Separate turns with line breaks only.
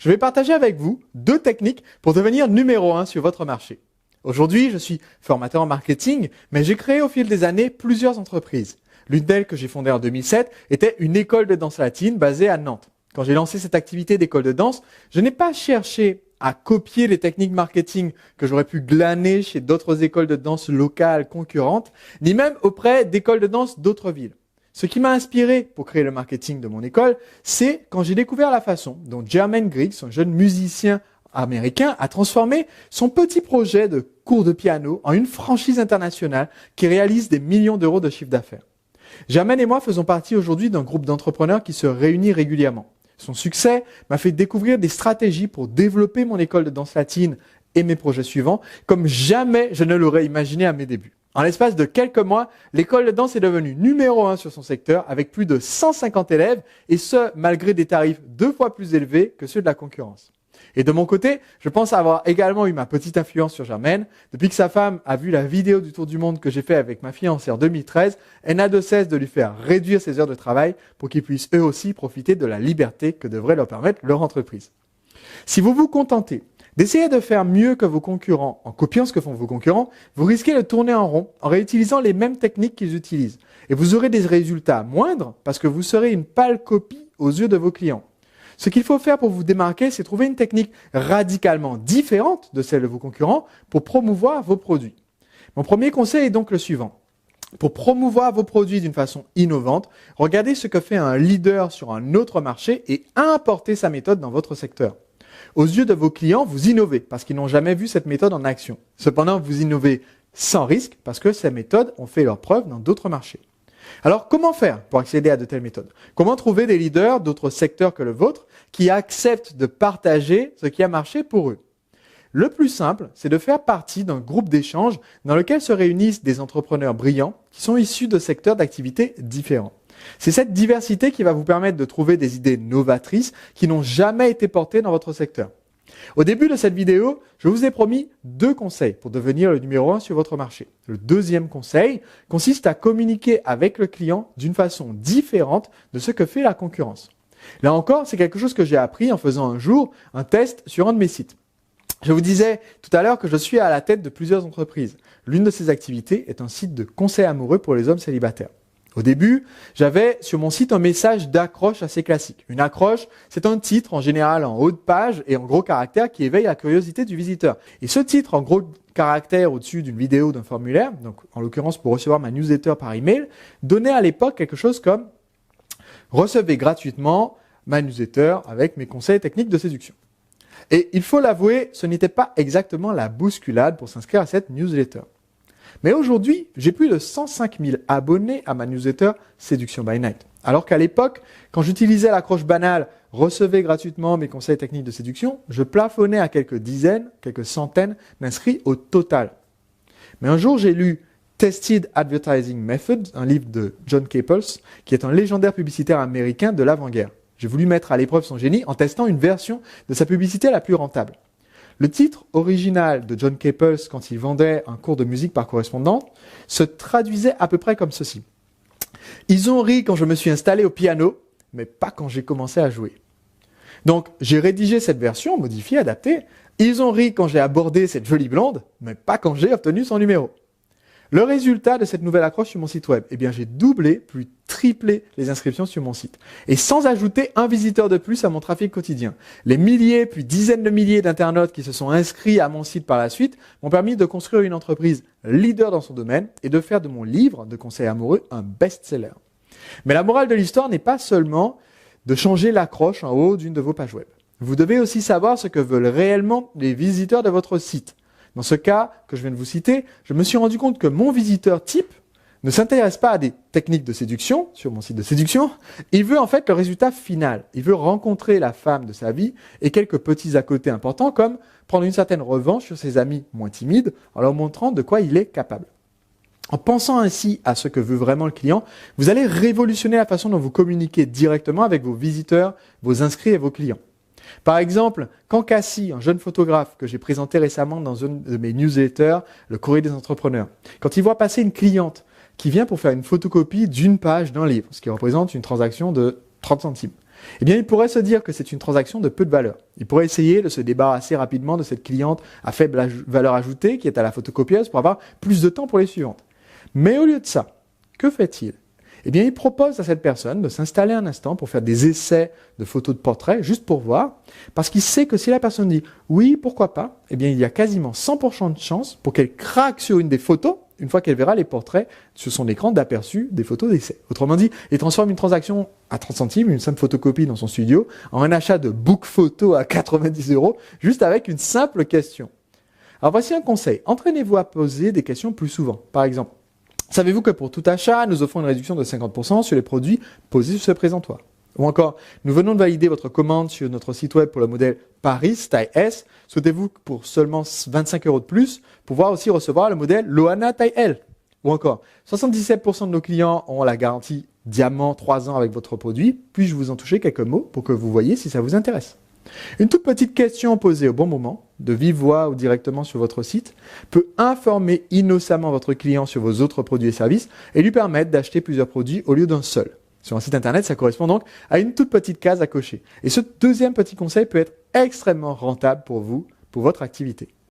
je vais partager avec vous 2 techniques pour devenir numéro 1 sur votre marché. Aujourd'hui, je suis formateur en marketing, mais j'ai créé au fil des années plusieurs entreprises. L'une d'elles que j'ai fondée en 2007 était une école de danse latine basée à Nantes. Quand j'ai lancé cette activité d'école de danse, je n'ai pas cherché à copier les techniques marketing que j'aurais pu glaner chez d'autres écoles de danse locales concurrentes, ni même auprès d'écoles de danse d'autres villes. Ce qui m'a inspiré pour créer le marketing de mon école, c'est quand j'ai découvert la façon dont Jermaine Griggs, un jeune musicien américain, a transformé son petit projet de cours de piano en une franchise internationale qui réalise des millions d'euros de chiffre d'affaires. Jermaine et moi faisons partie aujourd'hui d'un groupe d'entrepreneurs qui se réunit régulièrement. Son succès m'a fait découvrir des stratégies pour développer mon école de danse latine et mes projets suivants, comme jamais je ne l'aurais imaginé à mes débuts. En l'espace de quelques mois, l'école de danse est devenue numéro 1 sur son secteur avec plus de 150 élèves et ce, malgré des tarifs 2 fois plus élevés que ceux de la concurrence. Et de mon côté, je pense avoir également eu ma petite influence sur Jermaine. Depuis que sa femme a vu la vidéo du tour du monde que j'ai fait avec ma fiancée en 2013, elle n'a de cesse de lui faire réduire ses heures de travail pour qu'ils puissent eux aussi profiter de la liberté que devrait leur permettre leur entreprise. Si vous vous contentez d'essayer de faire mieux que vos concurrents en copiant ce que font vos concurrents, vous risquez de tourner en rond en réutilisant les mêmes techniques qu'ils utilisent. Et vous aurez des résultats moindres parce que vous serez une pâle copie aux yeux de vos clients. Ce qu'il faut faire pour vous démarquer, c'est trouver une technique radicalement différente de celle de vos concurrents pour promouvoir vos produits. Mon premier conseil est donc le suivant. Pour promouvoir vos produits d'une façon innovante, regardez ce que fait un leader sur un autre marché et importez sa méthode dans votre secteur. Aux yeux de vos clients, vous innovez parce qu'ils n'ont jamais vu cette méthode en action. Cependant, vous innovez sans risque parce que ces méthodes ont fait leurs preuves dans d'autres marchés. Alors, comment faire pour accéder à de telles méthodes? Comment trouver des leaders d'autres secteurs que le vôtre qui acceptent de partager ce qui a marché pour eux? Le plus simple, c'est de faire partie d'un groupe d'échange dans lequel se réunissent des entrepreneurs brillants qui sont issus de secteurs d'activité différents. C'est cette diversité qui va vous permettre de trouver des idées novatrices qui n'ont jamais été portées dans votre secteur. Au début de cette vidéo, je vous ai promis 2 conseils pour devenir le numéro 1 sur votre marché. Le deuxième conseil consiste à communiquer avec le client d'une façon différente de ce que fait la concurrence. Là encore, c'est quelque chose que j'ai appris en faisant un jour un test sur un de mes sites. Je vous disais tout à l'heure que je suis à la tête de plusieurs entreprises. L'une de ces activités est un site de conseil amoureux pour les hommes célibataires. Au début, j'avais sur mon site un message d'accroche assez classique. Une accroche, c'est un titre en général en haut de page et en gros caractères qui éveille la curiosité du visiteur. Et ce titre en gros caractères au-dessus d'une vidéo ou d'un formulaire, donc en l'occurrence pour recevoir ma newsletter par email, donnait à l'époque quelque chose comme « Recevez gratuitement ma newsletter avec mes conseils techniques de séduction ». Et il faut l'avouer, ce n'était pas exactement la bousculade pour s'inscrire à cette newsletter. Mais aujourd'hui, j'ai plus de 105 000 abonnés à ma newsletter Séduction by Night. Alors qu'à l'époque, quand j'utilisais l'accroche banale « Recevez gratuitement mes conseils techniques de séduction », je plafonnais à quelques dizaines, quelques centaines d'inscrits au total. Mais un jour, j'ai lu Tested Advertising Methods, un livre de John Caples, qui est un légendaire publicitaire américain de l'avant-guerre. J'ai voulu mettre à l'épreuve son génie en testant une version de sa publicité la plus rentable. Le titre original de John Caples, quand il vendait un cours de musique par correspondance, se traduisait à peu près comme ceci. « Ils ont ri quand je me suis installé au piano, mais pas quand j'ai commencé à jouer. » Donc, j'ai rédigé cette version, modifiée, adaptée. « Ils ont ri quand j'ai abordé cette jolie blonde, mais pas quand j'ai obtenu son numéro. » Le résultat de cette nouvelle accroche sur mon site web, eh bien, j'ai doublé, puis triplé les inscriptions sur mon site. Et sans ajouter un visiteur de plus à mon trafic quotidien. Les milliers, puis dizaines de milliers d'internautes qui se sont inscrits à mon site par la suite m'ont permis de construire une entreprise leader dans son domaine et de faire de mon livre de conseils amoureux un best-seller. Mais la morale de l'histoire n'est pas seulement de changer l'accroche en haut d'une de vos pages web. Vous devez aussi savoir ce que veulent réellement les visiteurs de votre site. Dans ce cas que je viens de vous citer, je me suis rendu compte que mon visiteur type ne s'intéresse pas à des techniques de séduction sur mon site de séduction. Il veut en fait le résultat final. Il veut rencontrer la femme de sa vie et quelques petits à côté importants comme prendre une certaine revanche sur ses amis moins timides en leur montrant de quoi il est capable. En pensant ainsi à ce que veut vraiment le client, vous allez révolutionner la façon dont vous communiquez directement avec vos visiteurs, vos inscrits et vos clients. Par exemple, quand Cassie, un jeune photographe que j'ai présenté récemment dans une de mes newsletters, le courrier des entrepreneurs, quand il voit passer une cliente qui vient pour faire une photocopie d'une page d'un livre, ce qui représente une transaction de 30 centimes, Eh bien, il pourrait se dire que c'est une transaction de peu de valeur. Il pourrait essayer de se débarrasser rapidement de cette cliente à faible valeur ajoutée qui est à la photocopieuse pour avoir plus de temps pour les suivantes. Mais au lieu de ça, que fait-il? Eh bien, il propose à cette personne de s'installer un instant pour faire des essais de photos de portrait, juste pour voir, parce qu'il sait que si la personne dit « oui, pourquoi pas », eh bien, il y a quasiment 100% de chance pour qu'elle craque sur une des photos, une fois qu'elle verra les portraits sur son écran d'aperçu des photos d'essai. Autrement dit, il transforme une transaction à 30 centimes, une simple photocopie dans son studio, en un achat de book photo à 90 €, juste avec une simple question. Alors voici un conseil, entraînez-vous à poser des questions plus souvent. Par exemple, savez-vous que pour tout achat, nous offrons une réduction de 50% sur les produits posés sur ce présentoir? Ou encore, nous venons de valider votre commande sur notre site web pour le modèle Paris taille S. Souhaitez-vous pour seulement 25 € de plus pouvoir aussi recevoir le modèle Loana taille L? Ou encore, 77% de nos clients ont la garantie Diamant 3 ans avec votre produit. Puis-je vous en toucher quelques mots pour que vous voyez si ça vous intéresse? Une toute petite question posée au bon moment, de vive voix ou directement sur votre site, peut informer innocemment votre client sur vos autres produits et services et lui permettre d'acheter plusieurs produits au lieu d'un seul. Sur un site internet, ça correspond donc à une toute petite case à cocher. Et ce deuxième petit conseil peut être extrêmement rentable pour vous, pour votre activité.